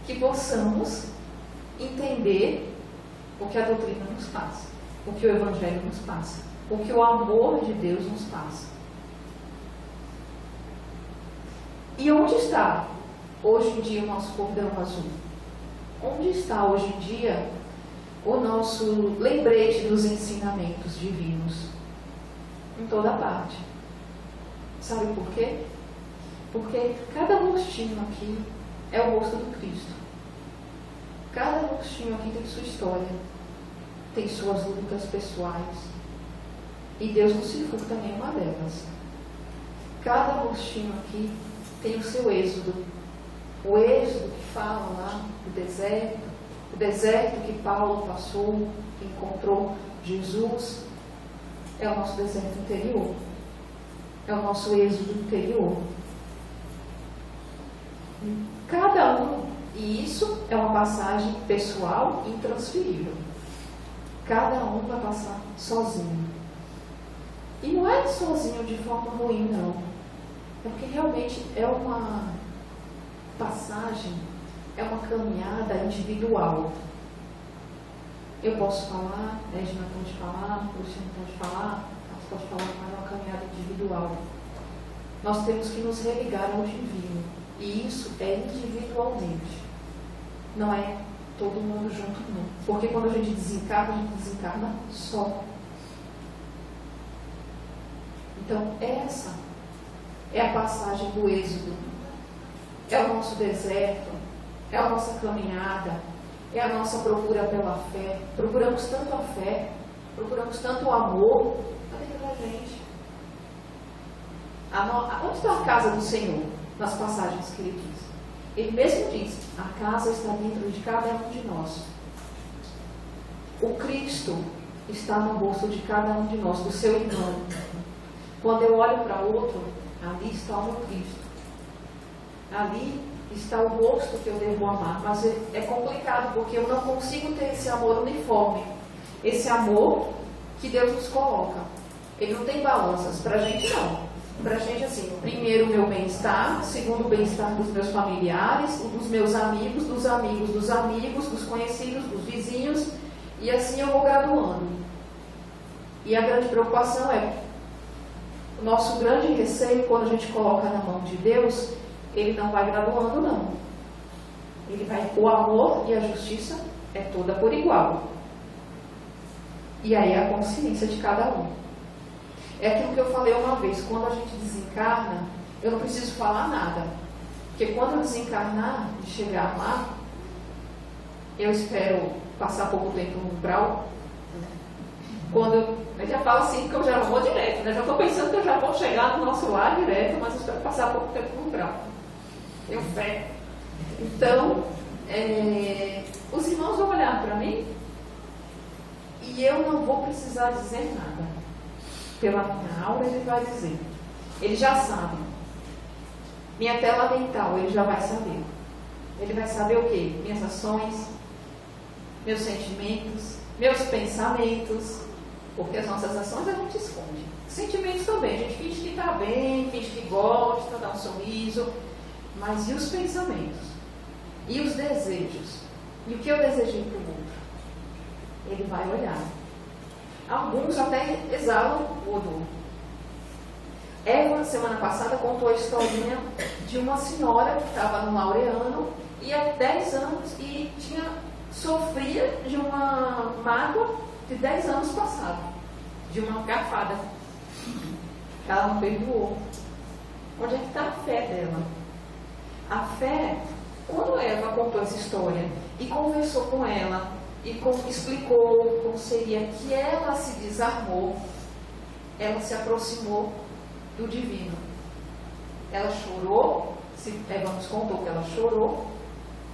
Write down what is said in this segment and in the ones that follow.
que possamos entender o que a doutrina nos passa, o que o Evangelho nos passa, o que o amor de Deus nos passa. E onde está hoje em dia o nosso cordão azul? Onde está hoje em dia o nosso lembrete dos ensinamentos divinos? Em toda parte. Sabe por quê? Porque cada rostinho aqui é o rosto do Cristo. Cada rostinho aqui tem sua história, tem suas lutas pessoais. E Deus não se furta nenhuma delas. Cada rostinho aqui tem o seu êxodo. O êxodo que fala lá do deserto, o deserto que Paulo passou, que encontrou Jesus, é o nosso deserto interior. É o nosso êxodo interior. Cada um, e isso é uma passagem pessoal intransferível. Cada um vai passar sozinho. E não é sozinho de forma ruim, não. É porque realmente é uma passagem, é uma caminhada individual. Eu posso falar, a Edna pode falar, o Luciano pode falar, Carlos pode falar, mas é uma caminhada individual. Nós temos que nos religar ao divino. E isso é individualmente. Não é todo mundo junto, não. Porque quando a gente desencarna só. Então, essa é a passagem do êxodo. É o nosso deserto, é a nossa caminhada, é a nossa procura pela fé. Procuramos tanto a fé, procuramos tanto o amor. Cadê aquela gente? Onde está a casa do Senhor? Nas passagens que ele diz. Ele mesmo diz, a casa está dentro de cada um de nós. O Cristo está no rosto de cada um de nós, do seu irmão. Quando eu olho para outro, ali está o meu Cristo. Ali está o rosto que eu devo amar. Mas é complicado, porque eu não consigo ter esse amor uniforme. Esse amor que Deus nos coloca. Ele não tem balanças. Para a gente, não. Para a gente, assim, primeiro o meu bem-estar, segundo o bem-estar dos meus familiares, o dos meus amigos, dos amigos, dos amigos, dos conhecidos, dos vizinhos, e assim eu vou graduando. E a grande preocupação é, o nosso grande receio, quando a gente coloca na mão de Deus, ele não vai graduando, não. Ele vai, o amor e a justiça é toda por igual. E aí é a consciência de cada um. É aquilo que eu falei uma vez, quando a gente desencarna, eu não preciso falar nada. Porque quando eu desencarnar e chegar lá, eu espero passar pouco tempo no umbral. Quando eu já falo assim, que eu já vou direto, né? Já estou pensando que eu já vou chegar no nosso lar direto, mas eu espero passar pouco tempo no umbral. Eu fé. Então, os irmãos vão olhar para mim e eu não vou precisar dizer nada. Pela minha aura ele vai dizer. Ele já sabe. Minha tela mental, ele já vai saber. Ele vai saber o quê? Minhas ações, meus sentimentos, meus pensamentos. Porque as nossas ações a gente esconde. Sentimentos também. A gente finge que está bem, finge que gosta, dá um sorriso. Mas e os pensamentos? E os desejos? E o que eu desejei para o outro? Ele vai olhar. Alguns até exalam o odor. Eva, semana passada, contou a historinha de uma senhora que estava no Laureano e há 10 anos e sofria de uma mágoa de 10 anos passados, de uma garfada. Ela não perdoou. Onde é que está a fé dela? A fé, quando Eva contou essa história e conversou com ela, e explicou como seria que ela se desarmou, ela se aproximou do divino. Ela chorou, Eva nos contou que ela chorou,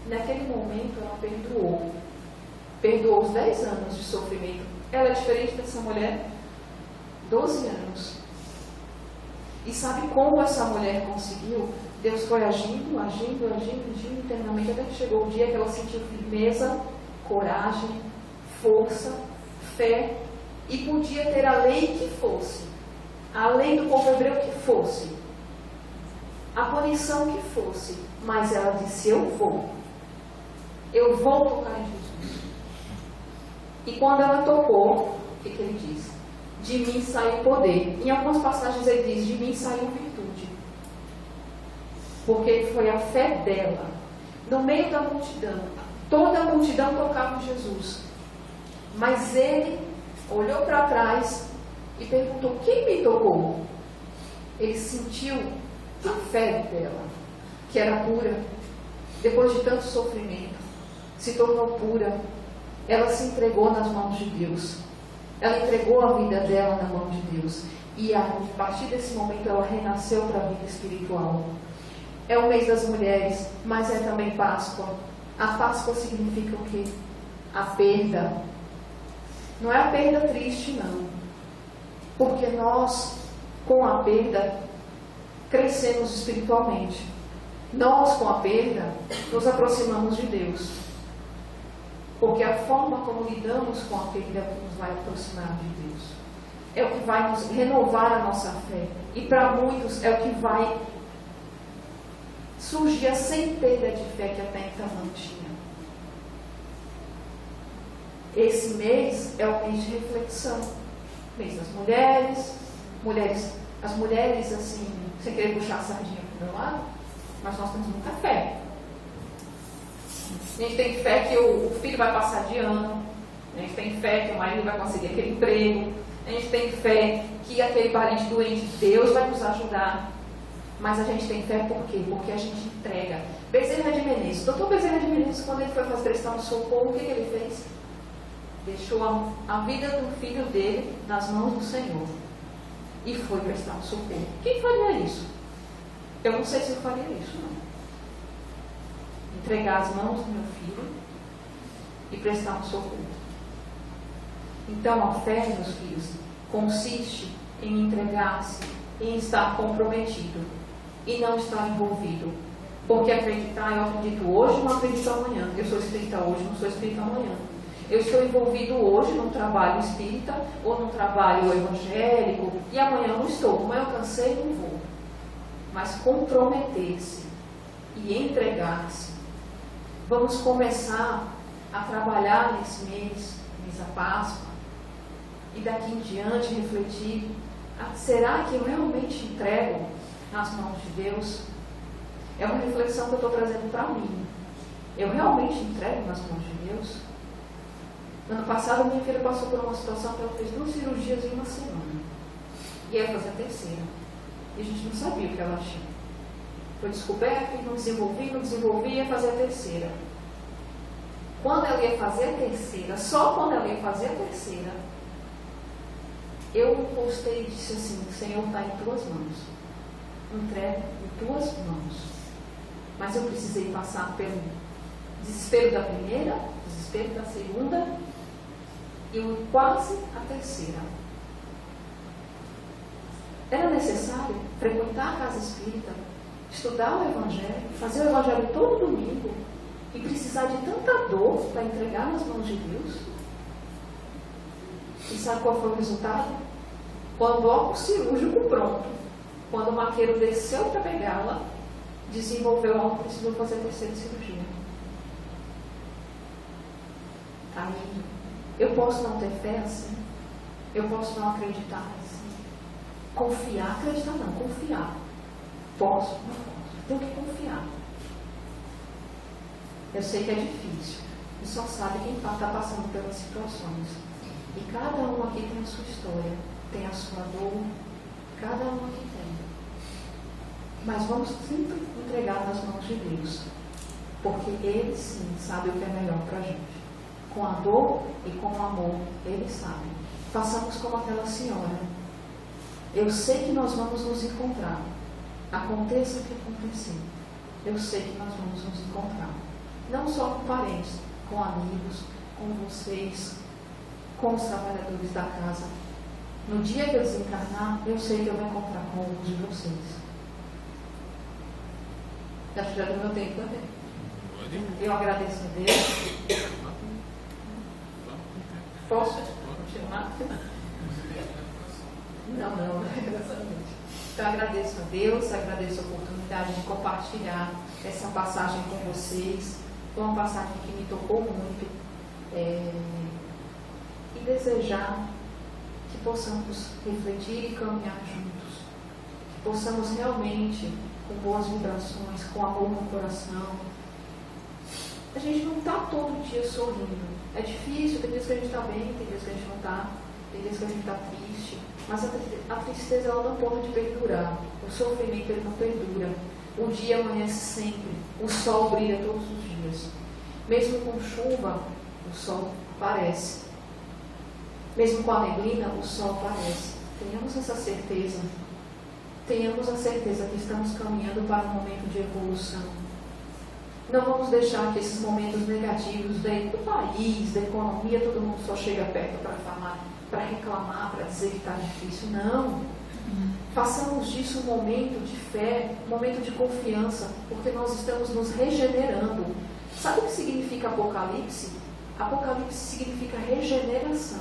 naquele momento ela perdoou. Perdoou os 10 anos de sofrimento. Ela é diferente dessa mulher, 12 anos. E sabe como essa mulher conseguiu? Deus foi agindo internamente, até que chegou o dia que ela sentiu firmeza, coragem, força, fé, e podia ter a lei que fosse, a lei do povo hebreu que fosse, a punição que fosse, mas ela disse, eu vou. Eu vou tocar em Jesus. E quando ela tocou, o que ele diz? De mim saiu poder. Em algumas passagens ele diz, de mim saiu virtude. Porque foi a fé dela. No meio da multidão, toda a multidão tocava em Jesus. Mas ele olhou para trás e perguntou, quem me tocou? Ele sentiu a fé dela, que era pura. Depois de tanto sofrimento, se tornou pura. Ela se entregou nas mãos de Deus. Ela entregou a vida dela na mão de Deus. E a partir desse momento ela renasceu para a vida espiritual. É o mês das mulheres, mas é também Páscoa. A Páscoa significa o quê? A perda. Não é a perda triste, não. Porque nós, com a perda, crescemos espiritualmente. Nós, com a perda, nos aproximamos de Deus. Porque a forma como lidamos com a perda é o que nos vai aproximar de Deus. É o que vai nos renovar a nossa fé. E para muitos é o que vai surgir a centelha de fé que até então não tinha. Esse mês é o mês de reflexão. Mês das mulheres. As mulheres, assim, sem querer puxar a sardinha para o meu lado, mas nós temos muita fé. A gente tem fé que o filho vai passar de ano. A gente tem fé que o marido vai conseguir aquele emprego. A gente tem fé que aquele parente doente, Deus vai nos ajudar. Mas a gente tem fé por quê? Porque a gente entrega. Bezerra de Menezes. Doutor Bezerra de Menezes, quando ele foi prestar um socorro, o que ele fez? Deixou a vida do filho dele nas mãos do Senhor. E foi prestar um socorro. Quem faria isso? Eu não sei se eu faria isso, não. Entregar as mãos do meu filho e prestar um socorro. Então a fé, meus filhos, consiste em entregar-se, em estar comprometido e não estar envolvido. Porque acreditar, eu acredito hoje, não acredito amanhã. Eu sou espírita hoje, não sou espírita amanhã. Eu estou envolvido hoje num trabalho espírita ou num trabalho evangélico e amanhã eu não estou. Amanhã eu cansei, não vou. Mas comprometer-se e entregar-se. Vamos começar a trabalhar nesse mês da Páscoa, e daqui em diante refletir, será que eu realmente entrego nas mãos de Deus? É uma reflexão que eu estou trazendo para mim. Eu realmente entrego nas mãos de Deus? Ano passado, minha filha passou por uma situação que ela fez 2 cirurgias em uma semana. E ia fazer a terceira. E a gente não sabia o que ela tinha. Foi descoberto e não desenvolvia, ia fazer a terceira. Quando ela ia fazer a terceira, só quando ela ia fazer a terceira, eu postei e disse assim, Senhor, está em tuas mãos. Entrego em tuas mãos. Mas eu precisei passar pelo desespero da primeira, desespero da segunda e quase a terceira. Era necessário frequentar a casa espírita, estudar o Evangelho, fazer o Evangelho todo domingo e precisar de tanta dor para entregar nas mãos de Deus. E sabe qual foi o resultado? Quando o óculos cirúrgico pronto, quando o maqueiro desceu para pegá-la, desenvolveu algo que precisou fazer a terceira cirurgia. Aí, eu posso não ter fé assim? Eu posso não acreditar assim? Confiar, acreditar não, confiar. Posso, não posso. Tenho que confiar. Eu sei que é difícil. E só sabe quem está passando pelas situações. E cada um aqui tem a sua história, tem a sua dor, cada um aqui tem. Mas vamos sempre entregar nas mãos de Deus, porque Ele sim sabe o que é melhor para a gente. Com a dor e com o amor, Ele sabe. Façamos como aquela senhora. Eu sei que nós vamos nos encontrar. Aconteça o que acontecer. Eu sei que nós vamos nos encontrar. Não só com parentes, com amigos, com vocês, com os trabalhadores da casa. No dia que eu desencarnar, eu sei que eu vou encontrar com alguns de vocês. Acho que já deu meu tempo também. Eu agradeço a Deus. Posso continuar? Não, exatamente. Então agradeço a Deus, agradeço a oportunidade de compartilhar essa passagem com vocês. foi uma passagem que me tocou muito, e desejar que possamos refletir e caminhar juntos, que possamos realmente, com boas vibrações, com amor no coração. A gente não está todo dia sorrindo. É difícil, tem dias que a gente está bem, tem dias que a gente não está, tem dias que a gente está triste, mas a tristeza ela não pode perdurar, o sofrimento ele não perdura. O dia amanhece sempre, o sol brilha todos os dias. Mesmo com chuva, o sol aparece. Mesmo com a neblina, o sol aparece. Tenhamos essa certeza. Tenhamos a certeza que estamos caminhando para um momento de evolução. Não vamos deixar que esses momentos negativos do país, da economia, todo mundo só chega perto para falar, para reclamar, para dizer que está difícil. Não. Façamos disso um momento de fé, um momento de confiança, porque nós estamos nos regenerando. Sabe o que significa Apocalipse? Apocalipse significa regeneração.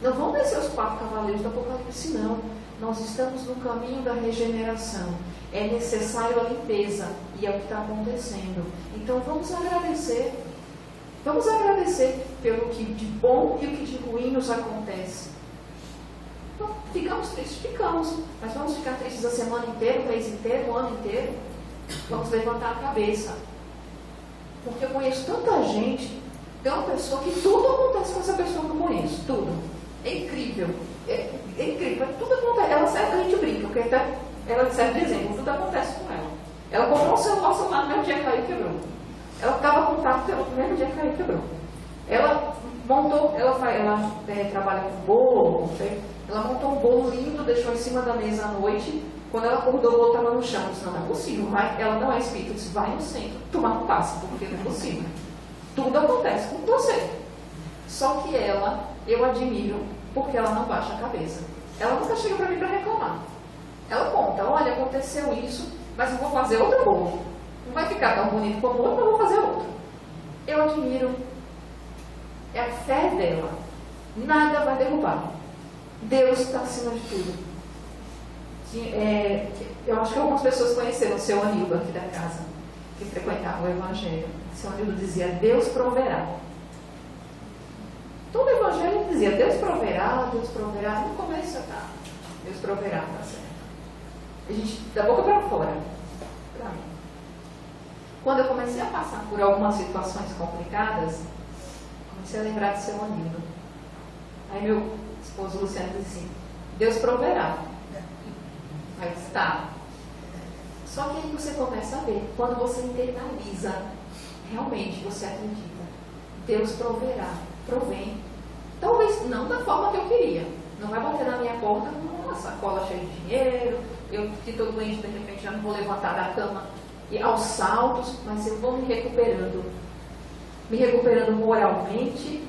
Não vão descer os 4 cavaleiros do Apocalipse, não. Nós estamos no caminho da regeneração. É necessário a limpeza, e é o que está acontecendo. Então vamos agradecer. Vamos agradecer pelo que de bom e o que de ruim nos acontece. Então, ficamos tristes? Ficamos. Mas vamos ficar tristes a semana inteira, o mês inteiro, o ano inteiro? Vamos levantar a cabeça. Porque eu conheço tanta gente. Tem uma pessoa que tudo acontece com essa pessoa que eu conheço. Tudo. É incrível. É incrível. Tudo acontece. Ela serve, a gente brinca. Porque até ela serve de exemplo. Tudo acontece com ela. Ela comprou um celular no mesmo dia caiu e quebrou. Ela estava com contato no mesmo dia caiu e quebrou. Ela montou, ela trabalha com bolo, ela montou um bolo lindo, deixou em cima da mesa à noite. Quando ela acordou, o bolo estava no chão. Eu disse, não é possível. Ela não é espírita. Eu disse, vai no centro, tomar um passe, porque não é possível. Tudo acontece com você. Só que ela, eu admiro, porque ela não baixa a cabeça. Ela nunca chega para mim para reclamar. Ela conta, olha, aconteceu isso, mas eu vou fazer outro bolo. Não vai ficar tão bonito como o outro, mas eu vou fazer outro. Eu admiro. É a fé dela. Nada vai derrubar. Deus está acima de tudo. Eu acho que algumas pessoas conheceram o seu Anildo aqui da casa, que frequentava o Evangelho. O seu Anildo dizia, Deus proverá. Todo o Evangelho dizia, Deus proverá, Deus proverá. No começo tá, Deus proverá, tá certo. A gente, da boca para fora, para mim. Quando eu comecei a passar por algumas situações complicadas, comecei a lembrar do seu Anildo. Aí meu esposo Luciano disse assim, Deus proverá. Aí está. Só que aí você começa a ver, quando você internaliza, realmente você acredita, Deus proverá, provém. Talvez não da forma que eu queria. Não vai bater na minha porta com uma sacola cheia de dinheiro, eu que estou doente, de repente já não vou levantar da cama e aos saltos, mas eu vou me recuperando moralmente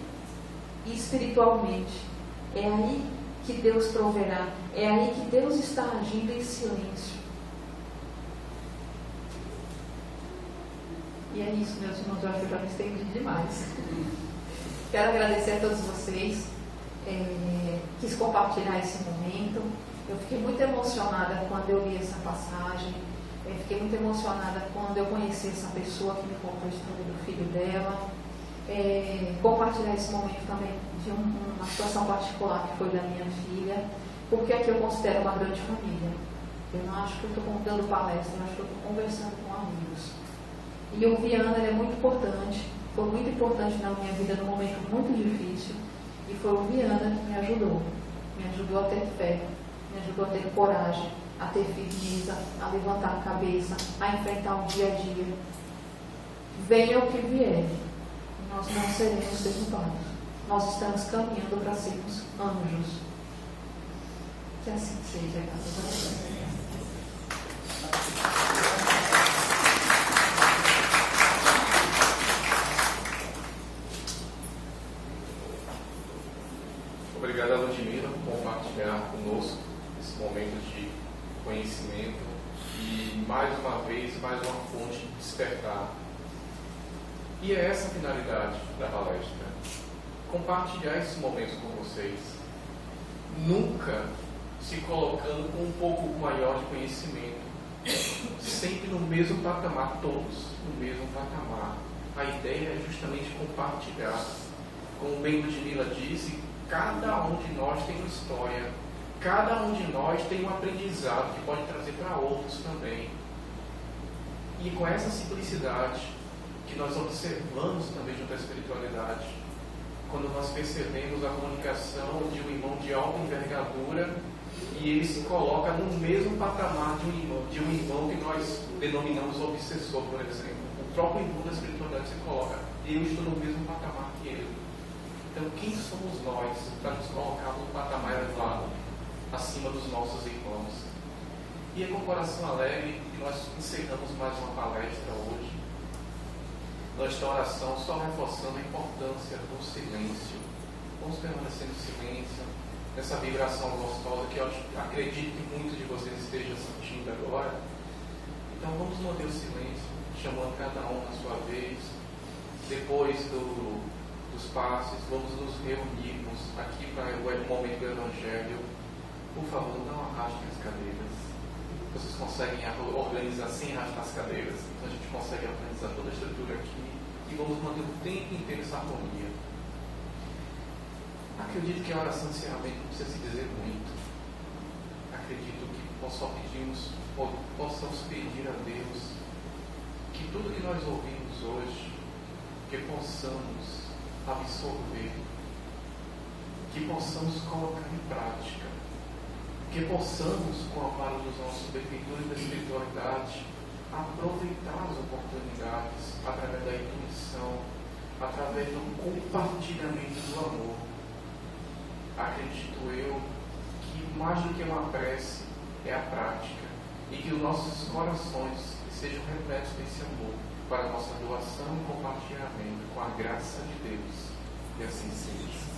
e espiritualmente. É aí que Deus proverá, é aí que Deus está agindo em silêncio. E é isso, meus irmãos, eu acho que eu já me estendi demais. Quero agradecer a todos vocês, quis compartilhar esse momento. Eu fiquei muito emocionada quando eu li essa passagem, fiquei muito emocionada quando eu conheci essa pessoa que me contou a história do filho dela. Compartilhar esse momento também de uma situação particular que foi da minha filha, porque aqui eu considero uma grande família. Eu não acho que eu estou dando palestra, eu acho que eu estou conversando com amigos. E o Viana é muito importante, foi muito importante na minha vida num momento muito difícil, e foi o Viana que me ajudou a ter fé, me ajudou a ter coragem, a ter firmeza, a levantar a cabeça, a enfrentar o dia a dia. Venha o que vier, nós não seremos derrubados. Nós estamos caminhando para sermos anjos. Que assim seja, graças a Deus. Obrigado a Ludmila por compartilhar conosco esse momento de conhecimento e mais uma vez, mais uma fonte de despertar. E é essa a finalidade da palestra: compartilhar esses momentos com vocês, nunca se colocando com um pouco maior de conhecimento, sempre no mesmo patamar, todos no mesmo patamar, A ideia é justamente compartilhar. Como bem Ludmila disse, cada um de nós tem uma história. Cada um de nós tem um aprendizado que pode trazer para outros também. E com essa simplicidade que nós observamos também junto à espiritualidade, quando nós percebemos a comunicação de um irmão de alta envergadura e ele se coloca no mesmo patamar de um irmão que nós denominamos obsessor, por exemplo. O próprio irmão da espiritualidade se coloca, eu estou no mesmo patamar que ele. Então, quem somos nós para nos colocar no patamar elevado, acima dos nossos irmãos? E é com o coração alegre que nós encerramos mais uma palestra hoje. Nesta oração, só reforçando a importância do silêncio. Vamos permanecer no silêncio, nessa vibração gostosa que eu acredito que muitos de vocês estejam sentindo agora. Então vamos manter o silêncio, chamando cada um na sua vez. Depois dos passes, vamos nos reunirmos aqui para o momento do Evangelho. Por favor, não arrastem as cadeiras. Vocês conseguem organizar sem arrastar as cadeiras. Então a gente consegue organizar toda a estrutura aqui e vamos manter o tempo inteiro essa harmonia. Acredito que a oração de encerramento não precisa se dizer muito. Acredito que possamos pedir a Deus que tudo que nós ouvimos hoje, que possamos absorver, que possamos colocar em prática, que possamos, com o amparo dos nossos benfeitores da espiritualidade, aproveitar as oportunidades através da intuição, através do compartilhamento do amor. Acredito eu que mais do que uma prece é a prática, e que os nossos corações sejam repletos desse amor para a nossa doação e compartilhamento com a graça de Deus. E assim seja.